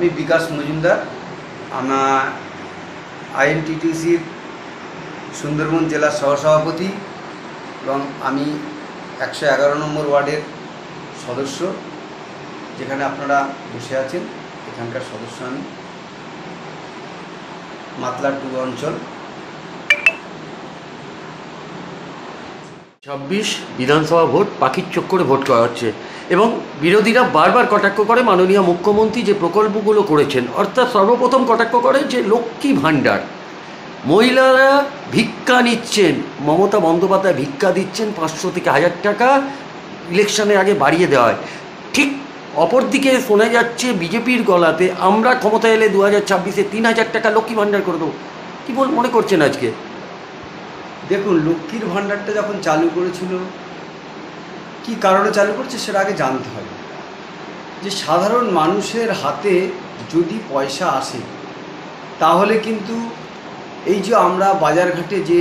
আমি বিকাশ মজুমদার, আমার আইএনটিটিউসির সুন্দরবন জেলার সহসভাপতি এবং আমি 111 নম্বর ওয়ার্ডের সদস্য। যেখানে আপনারা বসে আছেন এখানকার সদস্য আমি। মাতলা 2 অঞ্চল। 26 বিধানসভা ভোট পাখির চক্করে ভোট করা হচ্ছে এবং বিরোধীরা বারবার কটাক্ষ করে মাননীয় মুখ্যমন্ত্রী যে প্রকল্পগুলো করেছেন, অর্থাৎ সর্বপ্রথম কটাক্ষ করে যে লক্ষ্মী ভাণ্ডার, মহিলারা ভিক্ষা নিচ্ছেন, মমতা বন্দ্যোপাধ্যায় ভিক্ষা দিচ্ছেন 500 থেকে 1000 টাকা ইলেকশনের আগে বাড়িয়ে দেওয়া হয়। ঠিক অপরদিকে শোনা যাচ্ছে বিজেপির গলাতে আমরা ক্ষমতা এলে 2026-এ 3000 টাকা লক্ষ্মী ভাণ্ডার করে দেবো। কী মনে করছেন আজকে? দেখুন, লক্ষ্মীর ভাণ্ডারটা যখন চালু করেছিল, কি কারণে চালু করছে সেটা আগে জানতে হবে। যে সাধারণ মানুষের হাতে যদি পয়সা আসে তাহলে কিন্তু এই যে আমরা বাজারঘাটে যে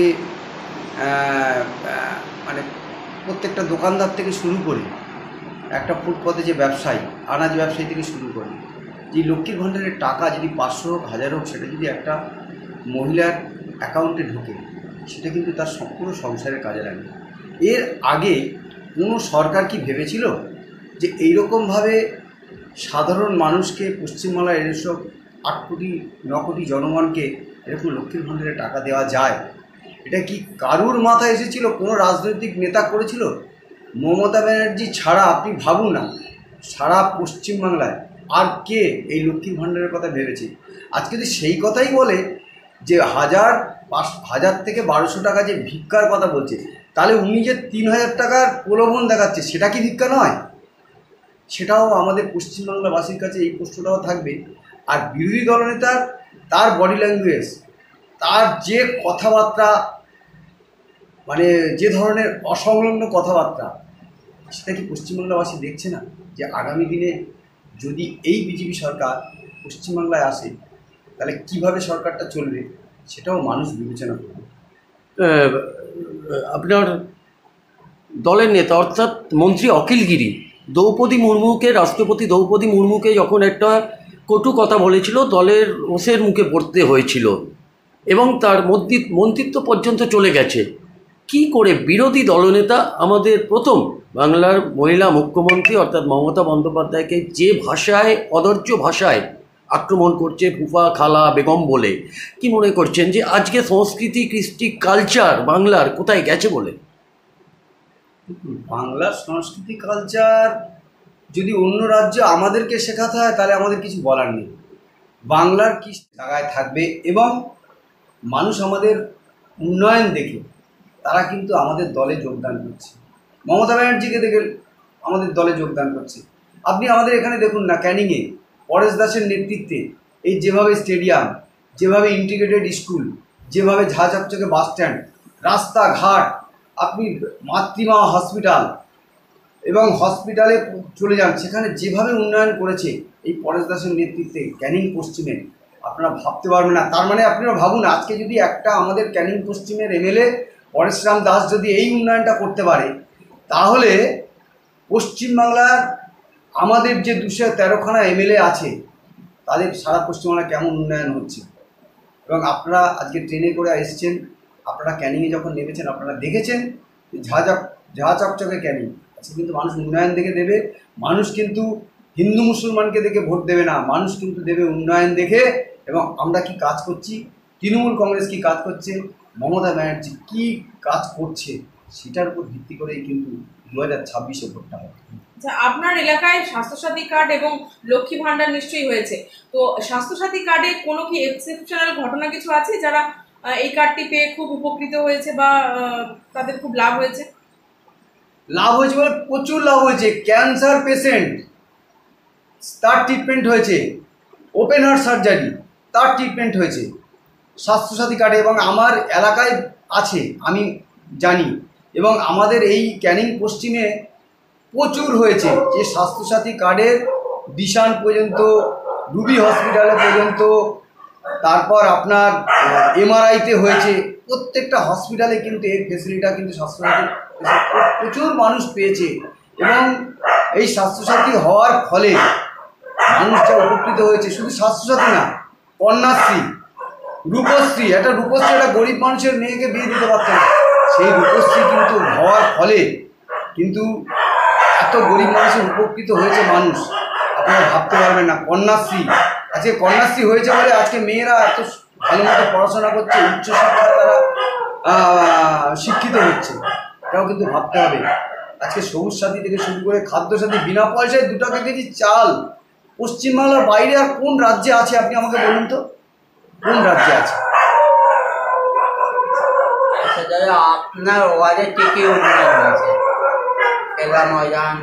মানে প্রত্যেকটা দোকানদার থেকে শুরু করে একটা ফুটপাতে যে ব্যবসায়ী, আনাজ ব্যবসায়ী থেকে শুরু করে, যে লক্ষ্মীর ভাণ্ডারের টাকা যদি 500 হোক 1000 হোক, সেটা যদি একটা মহিলার অ্যাকাউন্টে ঢোকে সেটা কিন্তু তার সম্পূর্ণ সংসারের কাজে লাগে। এর আগে কোনো সরকার কি ভেবেছিল যে এইরকমভাবে সাধারণ মানুষকে, পশ্চিমবাংলার এসব 8 কোটি 9 কোটি জনগণকে এরকম লক্ষ্মীর ভাণ্ডারে টাকা দেওয়া যায়? এটা কি কারুর মাথায় এসেছিল? কোনো রাজনৈতিক নেতা করেছিল? মমতা ব্যানার্জি ছাড়া আপনি ভাবুন না, সারা পশ্চিমবাংলায় আর কে এই লক্ষ্মীর ভাণ্ডারের কথা ভেবেছে? আজকে যদি সেই কথাই বলে যে 1000 থেকে 1200 টাকা যে ভিক্ষার কথা বলছে, তাহলে উনি যে 3000 টাকার প্রলোভন দেখাচ্ছে সেটা কি ভিক্ষা নয়? সেটাও আমাদের পশ্চিমবাংলাবাসীর কাছে এই প্রশ্নটাও থাকবে। আর বিরোধী দলনেতার তার বডি ল্যাঙ্গুয়েজ, তার যে কথাবার্তা, মানে যে ধরনের অসংলগ্ন কথাবার্তা, সেটা কি পশ্চিমবাংলাবাসী দেখছে না যে আগামী দিনে যদি এই বিজেপি সরকার পশ্চিমবাংলায় আসে তাহলে কিভাবে সরকারটা চলবে সেটাও মানুষ বিবেচনা করবে। আপনার দলের নেতা অর্থাৎ মন্ত্রী অখিল গিরি রাষ্ট্রপতি দ্রৌপদী মুর্মুকে যখন একটা কটু কথা বলেছিল, দলের রোষের মুখে পড়তে হয়েছিল এবং তার মন্ত্রিত্ব পর্যন্ত চলে গেছে। কি করে বিরোধী দলনেতা আমাদের প্রথম বাংলার মহিলা মুখ্যমন্ত্রী অর্থাৎ মমতা বন্দ্যোপাধ্যায়কে যে ভাষায়, অদর্য ভাষায় আক্রমণ করছে, ফুফা, খালা, বেগম বলে, কি মনে করছেন যে আজকে সংস্কৃতি, কৃষ্টি, কালচার বাংলার কোথায় গেছে বলে? বাংলার সংস্কৃতি কালচার যদি অন্য রাজ্যে আমাদেরকে শেখাতে হয় তাহলে আমাদের কিছু বলার নেই। বাংলার কি জায়গায় থাকবে এবং মানুষ আমাদের উন্নয়ন দেখে তারা কিন্তু আমাদের দলে যোগদান করছে। মমতা ব্যানার্জিকে দেখে আমাদের দলে যোগদান করছে। আপনি আমাদের এখানে দেখুন না, ক্যানিংয়ে পরেশ দাসের নেতৃত্বে এই যেভাবে স্টেডিয়াম, যেভাবে ইন্টিগ্রেটেড স্কুল, যেভাবে ঝাঁচকচকে বাস স্ট্যান্ড, রাস্তাঘাট, আপনি মাতৃমা হসপিটাল এবং হসপিটালে চলে যান, সেখানে যেভাবে উন্নয়ন করেছে এই পরেশ দাসের নেতৃত্বে ক্যানিং পশ্চিমে, আপনারা ভাবতে পারবেন না। তার মানে আপনারা ভাবুন, আজকে যদি একটা আমাদের ক্যানিং পশ্চিমের এমএলএ পরেশরাম দাস যদি এই উন্নয়নটা করতে পারে, তাহলে পশ্চিমবাংলার আমাদের যে 213খানা এমএলএ আছে তাদের সারা পশ্চিমবাংলা কেমন উন্নয়ন হচ্ছে। এবং আপনারা আজকে ট্রেনে করে এসেছেন, আপনারা ক্যানিংয়ে যখন নেমেছেন আপনারা দেখেছেন ঝা চকচকে ক্যানিং। আজকে কিন্তু মানুষ উন্নয়ন দেখে দেবে। মানুষ কিন্তু হিন্দু মুসলমানকে দেখে ভোট দেবে না, মানুষ কিন্তু দেবে উন্নয়ন দেখে। এবং আমরা কি কাজ করছি, তৃণমূল কংগ্রেস কি কাজ করছে, মমতা ব্যানার্জি কি কাজ করছে, সেটার উপর ভিত্তি করেই কিন্তু 2026-এ ভোটটা হবে। আচ্ছা, আপনার এলাকায় স্বাস্থ্যসাথী কার্ড এবং লক্ষ্মী ভাণ্ডার নিশ্চয়ই হয়েছে, তো স্বাস্থ্যসাথী কার্ডে কোনো কি এক্সেপশনাল ঘটনা কিছু আছে যারা এই কার্ডটি পেয়ে খুব উপকৃত হয়েছে বা তাদের খুব লাভ হয়েছে? লাভ হয়েছে বলে প্রচুর লাভ হয়েছে। ক্যান্সার পেশেন্ট, তার ট্রিটমেন্ট হয়েছে। ওপেন হার্ট সার্জারি, তার ট্রিটমেন্ট হয়েছে স্বাস্থ্যসাথী কার্ডে। এবং আমার এলাকায় আছে, আমি জানি। এবং আমাদের এই ক্যানিং পশ্চিমে প্রচুর হয়েছে যে স্বাস্থ্যসাথী কার্ডের ডিশান পর্যন্ত, রুবি হসপিটালে পর্যন্ত, তারপর আপনার এমআরআইতে হয়েছে। প্রত্যেকটা হসপিটালে কিন্তু এই ফেসিলিটিটা কিন্তু স্বাস্থ্যসাথী প্রচুর মানুষ পেয়েছে। এবং এই স্বাস্থ্যসাথী হওয়ার ফলে মানুষ যা উপকৃত হয়েছে, শুধু স্বাস্থ্যসাথী না, কন্যাশ্রী, রূপশ্রী, একটা রূপশ্রী একটা গরিব মানুষের মেয়েকে বিয়ে দিতে পারত না, সেই রূপশ্রী কিন্তু হওয়ার ফলে কিন্তু এত গরিব মানুষের উপকৃত হয়েছে মানুষ, আপনারা ভাবতে পারবেন না। কন্যাশ্রী, আজকে কন্যাশ্রী হয়েছে বলে আজকে মেয়েরা এত ভালো মতো পড়াশোনা করছে, উচ্চশিক্ষায় তারা শিক্ষিত হচ্ছে, এটাও কিন্তু ভাবতে হবে। আজকে সবুজ সাথী থেকে শুরু করে খাদ্য সাথী, বিনা পয়সায় 2 টাকা কেজি চাল, পশ্চিমবাংলার বাইরে আর কোন রাজ্যে আছে আপনি আমাকে বলুন তো, কোন রাজ্যে আছে? আচ্ছা দাদা, আপনার ওয়ার্ডে কী কী উন্নয়ন হয়েছে? খেলা ময়দান,